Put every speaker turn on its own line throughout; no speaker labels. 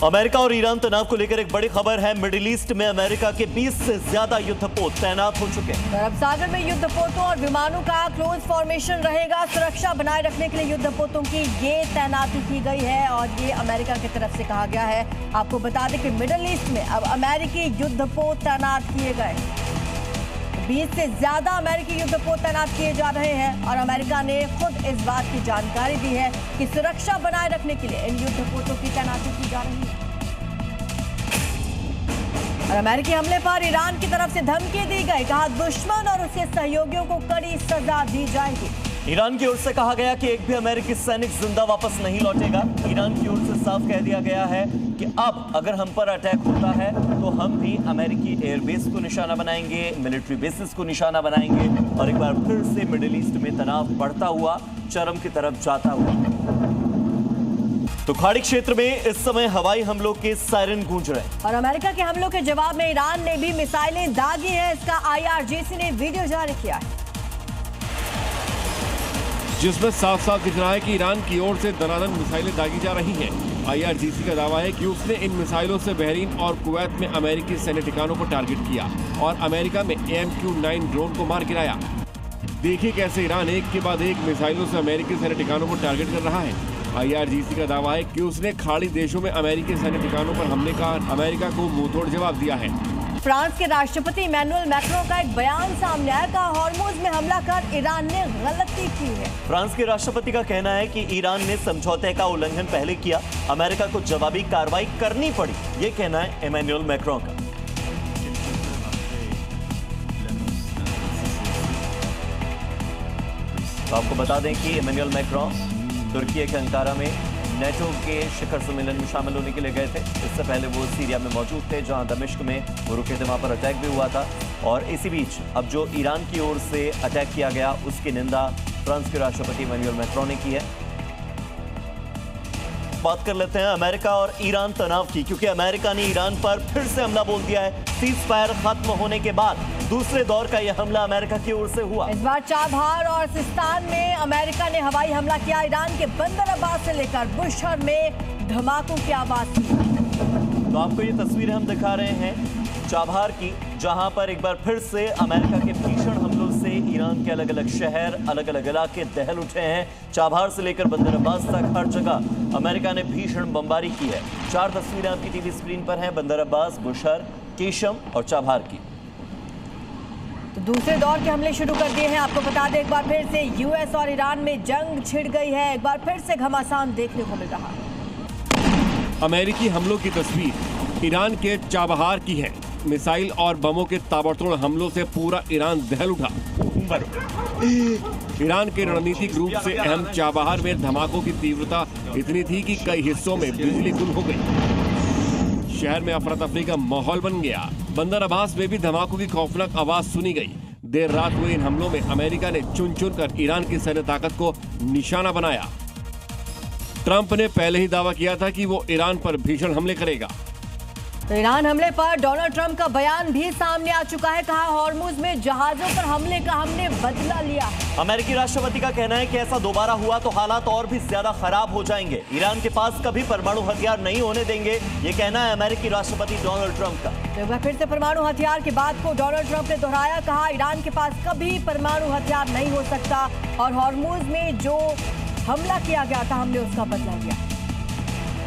America और Iran तनाव को लेकर एक बड़ी खबर है। मिडिल ईस्ट में अमेरिका के 20 से ज्यादा युद्धपोत तैनात हो चुके हैं।
अरब सागर में युद्धपोतों और विमानों का क्लोज फॉर्मेशन रहेगा। सुरक्षा बनाए रखने के लिए युद्धपोतों की ये तैनाती की गई है और ये अमेरिका की तरफ से कहा गया है। आपको बता दें कि मिडिल ईस्ट में अब अमेरिकी युद्धपोत तैनात किए गए। 20 से ज्यादा अमेरिकी युद्धपोत तैनात किए जा रहे हैं और अमेरिका ने खुद इस बात की जानकारी दी है कि सुरक्षा बनाए रखने के लिए इन युद्धपोतों की तैनाती की जा रही है। और अमेरिकी हमले पर ईरान की तरफ से धमकी दी गई, कहा दुश्मन और उसके सहयोगियों को कड़ी सजा दी जाएगी।
ईरान की ओर से कहा गया कि एक भी अमेरिकी सैनिक जिंदा वापस नहीं लौटेगा। ईरान की ओर से साफ कह दिया गया है कि अब अगर हम पर अटैक होता है तो हम भी अमेरिकी एयरबेस को निशाना बनाएंगे, मिलिट्री बेसिस को निशाना बनाएंगे और एक बार फिर से मिडिल ईस्ट में तनाव बढ़ता हुआ चरम की तरफ जाता हुआ। तो खाड़ी क्षेत्र में इस समय हवाई हमलों के सायरन गूंज रहे हैं
और अमेरिका के हमलों के जवाब में ईरान ने भी मिसाइलें दागी हैं। इसका IRGC ने वीडियो जारी किया है
जिसमें साफ साफ दिख रहा है कि ईरान की ओर से दनादन मिसाइलें दागी जा रही हैं। IRGC का दावा है कि उसने इन मिसाइलों से बहरीन और कुवैत में अमेरिकी सैन्य ठिकानों को टारगेट किया और अमेरिका में AMQ-9 ड्रोन को मार गिराया। देखिए कैसे ईरान एक के बाद एक मिसाइलों से अमेरिकी सैन्य ठिकानों को टारगेट कर रहा है। IRGC का दावा है कि उसने खाड़ी देशों में अमेरिकी सैन्य ठिकानों पर हमले का अमेरिका को मुंहतोड़ जवाब दिया है।
फ्रांस के राष्ट्रपति इमैनुअल मैक्रों का एक बयान सामने आया, कहा हॉर्मुज में हमला कर ईरान ने गलती की है।
फ्रांस के राष्ट्रपति का कहना है कि ईरान ने समझौते का उल्लंघन पहले किया, अमेरिका को जवाबी कार्रवाई करनी पड़ी। ये कहना है इमैनुअल मैक्रों का। तो आपको बता दें कि इमैनुअल मैक्रों तुर्की के अंकारा में नेटो के शिखर सम्मेलन में शामिल होने के लिए गए थे। इससे पहले वो सीरिया में मौजूद थे जहां दमिश्क में वो रुके थे, वहां पर अटैक भी हुआ था। और इसी बीच अब जो ईरान की ओर से अटैक किया गया उसकी निंदा फ्रांस के राष्ट्रपति इमैनुअल मैक्रों ने की है। बात कर लेते हैं अमेरिका और ईरान तनाव की, क्योंकि अमेरिका ने ईरान पर फिर से हमला बोल दिया है। सीज फायर खत्म होने के बाद दूसरे दौर का यह हमला अमेरिका की ओर से हुआ।
इस बार चाबहार और सिस्तान में अमेरिका ने हवाई हमला किया। ईरान के बंदर अब्बास से लेकर बुशहर में धमाकों की आवाज थी।
तो आपको ये तस्वीरें हम दिखा रहे हैं चाबहार की, जहां पर एक बार फिर से अमेरिका के भीषण हमलों से ईरान के अलग अलग शहर, अलग अलग इलाके दहल उठे हैं। चाबहार से लेकर बंदर अब्बास तक हर जगह अमेरिका ने भीषण बमबारी की है। 4 तस्वीरें आपकी टीवी स्क्रीन पर हैं, बंदर अब्बास, बुशहर, केशम और चाबहार की।
तो दूसरे दौर के हमले शुरू कर दिए हैं। आपको बता दें एक बार फिर से US और ईरान में जंग छिड़ गई है। एक बार फिर से घमासान देखने को मिल रहा है।
अमेरिकी हमलों की तस्वीर ईरान के चाबहार की है। मिसाइल और बमों के ताबड़तोड़ हमलों से पूरा ईरान दहल उठा। ईरान के रणनीतिक रूप से अहम चाबहार में धमाकों की तीव्रता इतनी थी कि कई हिस्सों में बिजली गुल हो गई। शहर में अफरा तफरी का माहौल बन गया। बंदर अब्बास में भी धमाकों की खौफनाक आवाज सुनी गई। देर रात हुए इन हमलों में अमेरिका ने चुन चुन कर ईरान की सैन्य ताकत को निशाना बनाया। ट्रंप ने पहले ही दावा किया था कि वो ईरान पर भीषण हमले करेगा।
तो ईरान हमले पर डोनाल्ड ट्रंप का बयान भी सामने आ चुका है, कहा हॉर्मुज में जहाजों पर हमले का हमने बदला लिया।
अमेरिकी राष्ट्रपति का कहना है कि ऐसा दोबारा हुआ तो हालात और भी ज्यादा खराब हो जाएंगे। ईरान के पास कभी परमाणु हथियार नहीं होने देंगे, ये कहना है अमेरिकी राष्ट्रपति डोनाल्ड ट्रंप का।
एक बार फिर से परमाणु हथियार की बात को डोनाल्ड ट्रंप ने दोहराया, कहा ईरान के पास कभी परमाणु हथियार नहीं हो सकता और हॉर्मुज में जो हमला किया गया था हमने उसका बदला लिया।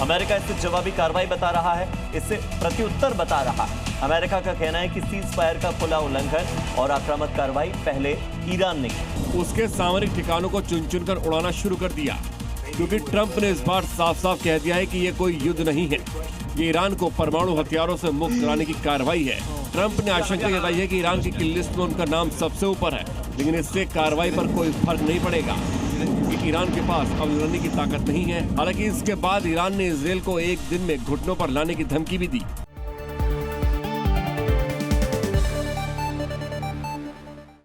अमेरिका इसे जवाबी कार्रवाई बता रहा है, इससे प्रत्युत्तर बता रहा है। अमेरिका का कहना है कि सीज फायर का खुला उल्लंघन और आक्रामक कार्रवाई पहले ईरान ने की।
उसके सामरिक ठिकानों को चुन चुन कर उड़ाना शुरू कर दिया, क्योंकि ट्रंप ने इस बार साफ साफ कह दिया है कि ये कोई युद्ध नहीं है, ये ईरान को परमाणु हथियारों से मुक्त कराने की कार्रवाई है। ट्रंप ने आशंका जताई है कि ईरान की किल लिस्ट में उनका नाम सबसे ऊपर है, लेकिन इससे कार्रवाई पर कोई फर्क नहीं पड़ेगा क्योंकि ईरान के पास अब लड़ने की ताकत नहीं है। हालांकि इसके बाद ईरान ने इजरायल को एक दिन में घुटनों पर लाने की धमकी भी दी।